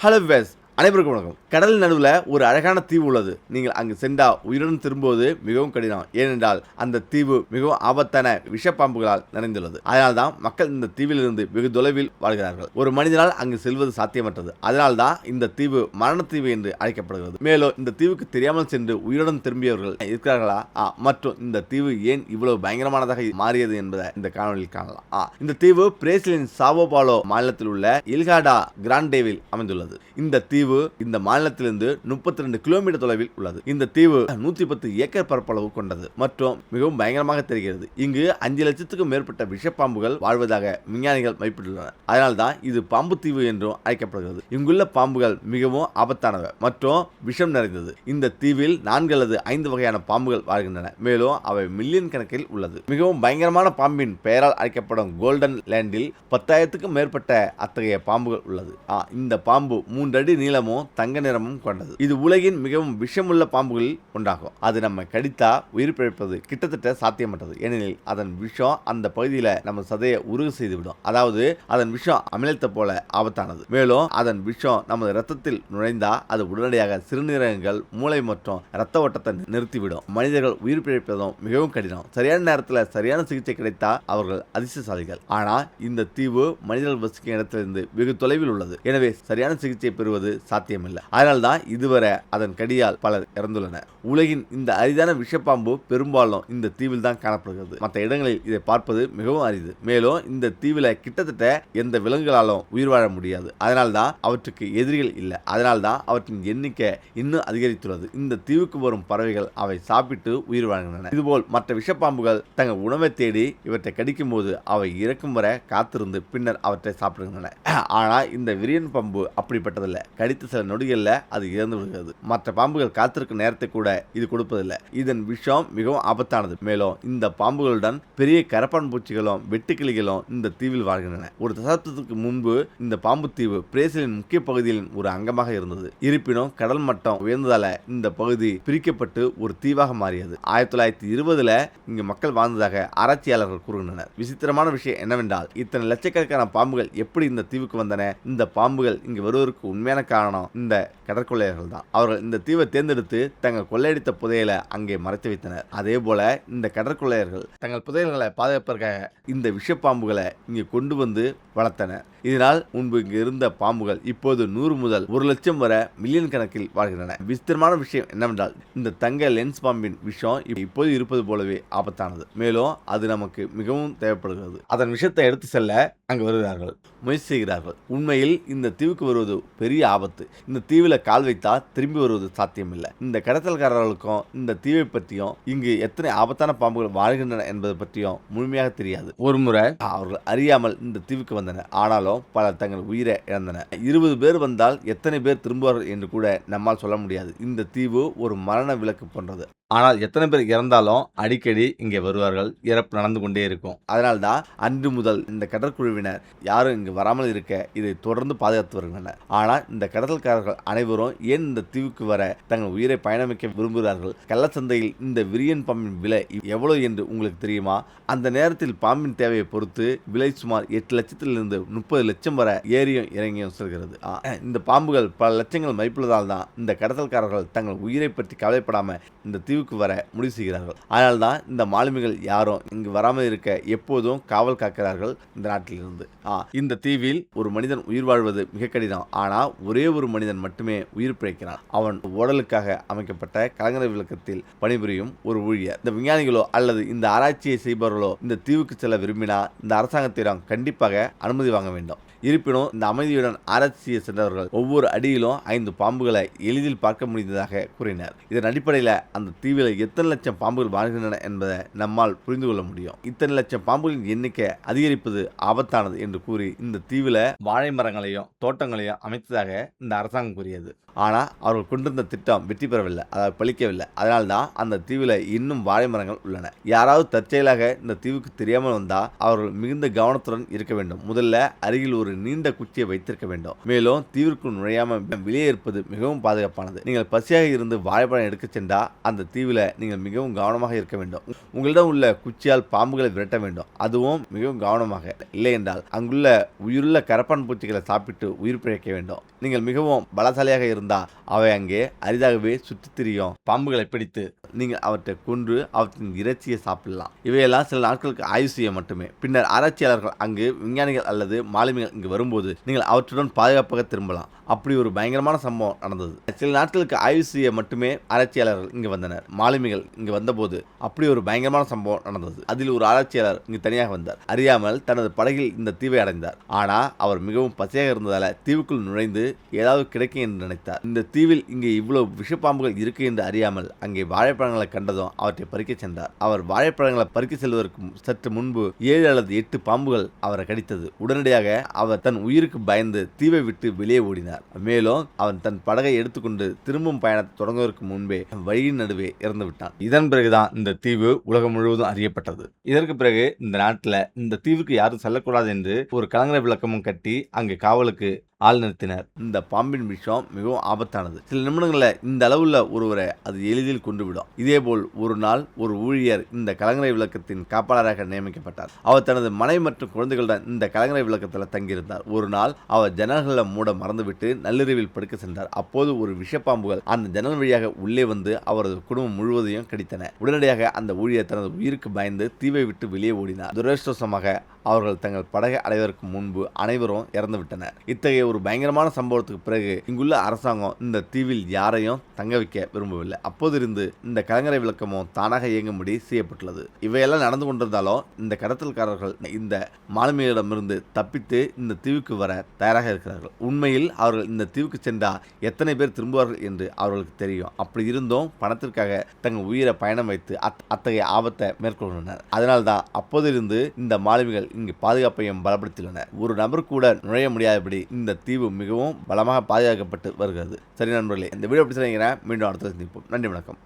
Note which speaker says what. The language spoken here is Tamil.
Speaker 1: ஹலோ விவேஸ், அனைவருக்கும் வணக்கம். கடல் நடுவில் ஒரு அழகான தீவு உள்ளது. நீங்கள் அங்கு சென்றால் உயிருடன் திரும்புவது மிகவும் கடினம். ஏனென்றால் அந்த தீவு மிகவும் ஆபத்தான விஷப்பாம்புகளால் நிறைந்துள்ளது. அதனால்தான் மக்கள் இந்த தீவிலிருந்து வெகு தொலைவில் வாழ்கிறார்கள். ஒரு மனிதனால் அங்கு செல்வது சாத்தியமற்றது. அதனால்தான் இந்த தீவு மரணத்தீவு என்று அழைக்கப்படுகிறது. மேலும் இந்த தீவுக்கு தெரியாமல் சென்று உயிருடன் திரும்பியவர்கள் இருக்கிறார்களா மற்றும் இந்த தீவு ஏன் இவ்வளவு பயங்கரமானதாக மாறியது என்பதை இந்த காணொலியில் காணலாம். இந்த தீவு பிரேசிலின் சாவோ பாலோ மாநிலத்தில் உள்ள இல்ஹாடா கிராண்டேவில் அமைந்துள்ளது. இந்த தீவு இந்த மாநிலத்திலிருந்து 32 கிலோமீட்டர் தொலைவில் உள்ளது. இந்த தீவு 110 ஏக்கர் பரப்பளவு கொண்டது மற்றும் மிகவும் பயங்கரமாக தெரிகிறது. இங்கு 5 லட்சத்துக்கும் மேற்பட்ட விஷப்பாம்புகள் வாழ்வதாக விஞ்ஞானிகள் மதிப்பிட்டுள்ளனர். அதனால்தான் இது பாம்பு தீவு என்றும் அழைக்கப்படுகிறது. இங்குள்ள பாம்புகள் மிகவும் ஆபத்தானவை மற்றும் விஷம் நிறைந்தது. இந்த தீவில் 4 அல்லது 5 வகையான பாம்புகள் வாழ்கின்றன. மேலும் அவை மில்லியன் கணக்கில் உள்ளது. மிகவும் பயங்கரமான பாம்பின் பெயரால் அழைக்கப்படும் கோல்டன் லேண்டில் 10,000க்கும் மேற்பட்ட அத்தகைய பாம்புகள் உள்ளது. இந்த பாம்பு 3 அடி நீளமும் தங்க நிறமும் கொண்டது. இது உலகின் மிகவும் விஷமுள்ள பாம்புகளில் ஒன்றாகும். அது நம்ம கடித்தா உயிர் பிழைப்பது கிட்டத்தட்ட சாத்தியமற்றது. ஏனெனில் அதன் விஷம் அந்த பகுதியில் நம்ம சதையை உருகு செய்துவிடும். அதாவது அதன் விஷம் அமிலத்தை போல ஆபத்தானது. மேலும் அதன் விஷம் நமது ரத்தத்தில் நுழைந்தா அது உடனடியாக சிறுநீரகங்கள், மூளை மற்றும் ரத்த ஓட்டத்தை நிறுத்திவிடும். மனிதர்கள் உயிர் பிழைப்பதும் மிகவும் கடினம். சரியான நேரத்தில் சரியான சிகிச்சை கிடைத்தா அவர்கள் அதிர்ஷ்டசாலிகள். ஆனால் இந்த தீவு மனிதர்கள் வசிக்கும் இடத்திலிருந்து வெகு தொலைவில் உள்ளது. எனவே சரியான சிகிச்சை பெறுவது சாத்தியமில்லை. அதனால்தான் இதுவரை அதன் கடியால் பலர் இறந்துள்ளனர். உலகின் இந்த அரிதான விஷப்பாம்பு பெரும்பாலும் இந்த தீவில் தான் காணப்படுகிறது. மற்ற இடங்களில் இதை பார்ப்பது மிகவும் அரிது. மேலும் இந்த தீவில் கிட்டத்தட்ட எந்த விலங்குகளாலும் உயிர் வாழ முடியாது. அதனால்தான் அவற்றுக்கு எதிரிகள் இல்லை. அதனால்தான் அவற்றின் எண்ணிக்கை இன்னும் அதிகரித்துள்ளது. இந்த தீவுக்கு வரும் பறவைகள் அவை சாப்பிட்டு உயிர் வாழ்கின்றன. இதுபோல் மற்ற விஷப்பாம்புகள் தங்கள் உணவை தேடி இவற்றை கடிக்கும் போது அவை இறக்கும் வரை காத்திருந்து பின்னர் அவற்றை சாப்பிடுகின்றன. ஆனால் இந்த விரியன் பாம்பு அப்படிப்பட்டதில்லை. கடித்த சில நொடிகளில் அது இறந்து விடுகிறது. மற்ற பாம்புகள் காத்திருக்கும் நேரத்தை கூட இது கொடுப்பதில்லை. இதன் விஷம் மிகவும் ஆபத்தானது. மேலும் இந்த பாம்புகளுடன் பெரிய கரப்பான் பூச்சிகளும் வெட்டுக்கிளிகளும் இந்த தீவில் வாழ்கின்றன. ஒரு தசாப்தத்துக்கு முன்பு இந்த பாம்பு தீவு பிரேசிலின் முக்கிய பகுதியின் ஒரு அங்கமாக இருந்தது. இருப்பினும் கடல் மட்டம் உயர்ந்ததால இந்த பகுதி பிரிக்கப்பட்டு ஒரு தீவாக மாறியது. 1920 இங்கு மக்கள் வாழ்ந்ததாக ஆராய்ச்சியாளர்கள் கூறுகின்றனர். விசித்திரமான விஷயம் என்னவென்றால் இத்தனை லட்சக்கணக்கான பாம்புகள் எப்படி இந்த தீவுக்கு வந்தன? இந்த பாம்புகள் இங்கு வருவதற்கு உண்மையான காரணம் இந்த கடற்கொள்ளையர்கள் தான். அவர்கள் இந்த தீவை தேர்ந்தெடுத்து தங்கள் கொள்ளையடித்த புதையலை அங்கே மறைத்து வைத்தனர். அதே போல இந்த கடற்கொள்ளையர்கள் தங்கள் புதையல்களை பாதுகாப்பதற்காக இந்த விஷப்பாம்புகளை இங்கே கொண்டு வந்து வளர்த்தனர். இதனால் முன்பு இங்கு இருந்த பாம்புகள் இப்போது 100 முதல் 1 லட்சம் வரை மில்லியன் கணக்கில் வாழ்கின்றன. விசித்திரமான விஷயம் என்னவென்றால் இந்த தங்க லென்ஸ் பாம்பின் விஷம் இப்போது இருப்பது போலவே ஆபத்தானது. மேலும் அது நமக்கு மிகவும் தேவைப்படுகிறது. அதன் விஷத்தை எடுத்து செல்ல அங்கு வருகிறார்கள், முயற்சி செய்கிறார்கள். உண்மையில் இந்த தீவுக்கு வருவது பெரிய ஆபத்து. இந்த தீவில் கால் வைத்தால் திரும்பி வருவது சாத்தியமில்லை. இந்த கடத்தல்காரர்களுக்கும் இந்த தீவை பற்றியும் இங்கு எத்தனை ஆபத்தான பாம்புகள் வாழ்கின்றன என்பது பற்றியும் முழுமையாக தெரியாது. ஒருமுறை அவர்கள் அறியாமல் இந்த தீவுக்கு வந்தனர். ஆனாலும் பலர் தங்கள் உயிரை இழந்தனர். 20 பேர் வந்தால் எத்தனை பேர் திரும்புவார்கள் என்று கூட நம்மால் சொல்ல முடியாது. இந்த தீவு ஒரு மரண விளக்கு போன்றது. ஆனால் எத்தனை பேர் இறந்தாலும் அடிக்கடி இங்கே வருவார்கள். இறப்பு நடந்து கொண்டே இருக்கும். அதனால்தான் அன்று முதல் இந்த கடற்குழுவினர் யாரும் இங்கு வராமல் இருக்க இதை தொடர்ந்து பாதுகாத்து வருகின்றனர். ஆனால் இந்த கடத்தல்காரர்கள் அனைவரும் ஏன் இந்த தீவுக்கு வர தங்கள் உயிரை பயணமிக்க விரும்புகிறார்கள்? கள்ளச்சந்தையில் இந்த விரியன் பாம்பின் விலை எவ்வளவு என்று உங்களுக்கு தெரியுமா? அந்த நேரத்தில் பாம்பின் தேவையை பொறுத்து விலை சுமார் 8 லட்சத்திலிருந்து 30 லட்சம் வரை ஏறியும் இறங்கியும் செல்கிறது. இந்த பாம்புகள் பல லட்சங்கள் மதிப்புள்ளதால் தான் இந்த கடத்தல்காரர்கள் தங்கள் உயிரை பற்றி கவலைப்படாம இந்த தீவுக்கு வர முடிவு செய்கிறார்கள். அதனால்தான் இந்த மாலுமிகள் யாரும் இங்கு வராமல் இருக்க எப்போதும் காவல் காக்கிறார்கள் இந்த நாட்டிலிருந்து. இந்த தீவில் ஒரு மனிதன் உயிர் வாழ்வது மிக கடினம். ஆனால் ஒரே ஒரு மனிதன் மட்டுமே உயிர் பிழைக்கிறான். அவன் உடலுக்காக அமைக்கப்பட்ட கலைஞர் விளக்கத்தில் பணிபுரியும் ஒரு ஊழியர். இந்த விஞ்ஞானிகளோ அல்லது இந்த ஆராய்ச்சியை செய்பவர்களோ இந்த தீவுக்கு செல்ல விரும்பினால் இந்த அரசாங்கத்திடம் கண்டிப்பாக அனுமதி வாங்க வேண்டும். இருப்பினும் இந்த அமைதியுடன் ஆராய்ச்சி செய்ய சென்றவர்கள் ஒவ்வொரு அடியிலும் 5 பாம்புகளை எளிதில் பார்க்க முடிந்ததாக கூறினர். இதன் அடிப்படையில் அந்த தீவில் எத்தனை லட்சம் பாம்புகள் வாழ்கின்றன என்பதை நம்மால் புரிந்து கொள்ள முடியும். இத்தனை லட்சம் பாம்புகளின் எண்ணிக்கை அதிகரிப்பது ஆபத்தானது என்று கூறி இந்த தீவில் வாழை மரங்களையும் தோட்டங்களையும் அமைத்ததாக இந்த அரசாங்கம் கூறியது. ஆனால் அவர்கள் கொண்டிருந்த திட்டம் வெற்றி பெறவில்லை, அதாவது பலிக்கவில்லை. அதனால்தான் அந்த தீவில் இன்னும் வாழை மரங்கள் உள்ளன. யாராவது தற்செயலாக இந்த தீவுக்கு தெரியாமல் வந்தால் அவர்கள் மிகுந்த கவனத்துடன் இருக்க வேண்டும். முதல்ல அருகில் ஒரு நீண்ட குச்சியை வைத்திருக்க வேண்டும். மேலும் தீவிற்குள் நுழையாமல் வெளியே இருப்பது மிகவும் பாதுகாப்பானது. நீங்கள் பசியாக இருந்து வாழைப்பழம் எடுக்க சென்றால் அந்த தீவில் நீங்கள் மிகவும் கவனமாக இருக்க வேண்டும். உங்களிடம் உள்ள குச்சியால் பாம்புகளை விரட்ட வேண்டும். அதுவும் மிகவும் கவனமாக. இல்லை என்றால் அங்குள்ள உயிருள்ள கரப்பான் பூச்சிகளை சாப்பிட்டு உயிர் பிழைக்க வேண்டும். நீங்கள் மிகவும் பலசாலியாக இருந்தால் அவை அங்கே அரிதாகவே சுற்றித் திரியும் பாம்புகளை பிடித்து நீங்கள் அவற்றை கொன்று அவற்றின் இறைச்சியை சாப்பிடலாம். இவையெல்லாம் சில நாட்களுக்கு ஆய்வு செய்ய மட்டுமே. பின்னர் ஆராய்ச்சியாளர்கள் அங்கு விஞ்ஞானிகள் அல்லது மாலுமிகள் இங்கு வரும்போது நீங்கள் அவற்றுடன் பாதுகாப்பாக திரும்பலாம். அப்படி ஒரு பயங்கரமான சம்பவம் நடந்தது. சில நாட்களுக்கு ஆய்வு செய்ய மட்டுமே ஆராய்ச்சியாளர்கள் இங்கு வந்தனர். மாலுமிகள் இங்கு வந்தபோது அப்படி ஒரு பயங்கரமான சம்பவம் நடந்தது. அதில் ஒரு ஆராய்ச்சியாளர் இங்கு தனியாக வந்தார். அறியாமல் தனது படகில் இந்த தீவை அடைந்தார். ஆனால் அவர் மிகவும் பசியாக இருந்ததால தீவுக்குள் நுழைந்து ஏதாவது கிடைக்கும் என்று நினைத்தார். இந்த தீவில் இங்கே இவ்வளவு விஷப்பாம்புகள் இருக்கு என்று அறியாமல் அங்கே வாழைப்பழங்களை கண்டதும் அவற்றை பறிக்க சென்றார். அவர் வாழைப்பழங்களை பறிக்க செல்வதற்கு சற்று முன்பு 7 அல்லது 8 பாம்புகள் அவரை கடித்தது. உடனடியாக அவர் தன் உயிருக்கு பயந்து தீவை விட்டு வெளியே ஓடினார். மேலும் அவன் தன் படகை எடுத்துக்கொண்டு திரும்பும் பயணத்தை தொடங்குவதற்கு முன்பே வழியின் நடுவே இறந்து விட்டான். இதன் பிறகுதான் இந்த தீவு உலகம் முழுவதும் அறியப்பட்டது. இதற்கு பிறகு இந்த நாட்டில் இந்த தீவுக்கு யாரும் செல்லக்கூடாது என்று ஒரு கலங்கரை விளக்கமும் கட்டி அங்கு காவலுக்கு ஆள் நிறுத்தினர். இந்த பாம்பின் விஷம் மிகவும் ஆபத்தானது. சில நிமிடங்களில் இந்த அளவுள்ள ஒருவரை அது எளிதில் கொண்டுவிடும். இதேபோல் ஒரு நாள் ஒரு ஊழியர் இந்த கலங்கரை விளக்கத்தின் காப்பாளராக நியமிக்கப்பட்டார். அவர் தனது மனைவி மற்றும் குழந்தைகளுடன் இந்த கலங்கரை விளக்கத்தில் தங்கியிருந்தார். ஒரு நாள் அவர் ஜன்னல்களை மூட மறந்துவிட்டு நள்ளிரவில் படுக்க சென்றார். அப்போது ஒரு விஷப்பாம்புகள் அந்த ஜன்னல் வழியாக உள்ளே வந்து அவரது குடும்பம் முழுவதையும் கடித்தன. உடனடியாக அந்த ஊழியர் தனது உயிருக்கு பயந்து தீவை விட்டு வெளியே ஓடினார். துரதிர்ஷ்டவசமாக அவர்கள் தங்கள் படகை அடைவதற்கு முன்பு அனைவரும் இறந்துவிட்டனர். இத்தகைய ஒரு பயங்கரமான சம்பவத்துக்கு பிறகு இங்குள்ள அரசாங்கம் இந்த தீவில் யாரையும் தங்க வைக்க விரும்பவில்லை. அப்போதிருந்து இந்த கலங்கரை விளக்கமும் தானாக இயங்கும்படி செய்யப்பட்டுள்ளது. இவையெல்லாம் நடந்து கொண்டிருந்தாலும் இந்த கடத்தல்காரர்கள் இந்த மாலுமிகளிடமிருந்து தப்பித்து இந்த தீவுக்கு வர தயாராக இருக்கிறார்கள். உண்மையில் அவர்கள் இந்த தீவுக்கு சென்றால் எத்தனை பேர் திரும்புவார்கள் என்று அவர்களுக்கு தெரியும். அப்படி இருந்தும் பணத்திற்காக தங்கள் உயிரை பயணம் வைத்து அத்தகைய ஆபத்தை மேற்கொள்கின்றனர். அதனால்தான் அப்போதிருந்து இந்த மாலுமிகள் இங்கு பாதுகாப்பையும் பலப்படுத்தியுள்ளனர். ஒரு நபர் கூட நுழைய முடியாதபடி இந்த தீவு மிகவும் பலமாக பாதுகாக்கப்பட்டு வருகிறது. சரி நண்பர்களே, இந்த வீடியோ எப்படி செய்யுங்க, மீண்டும் அடுத்த சந்திப்போம். நன்றி, வணக்கம்.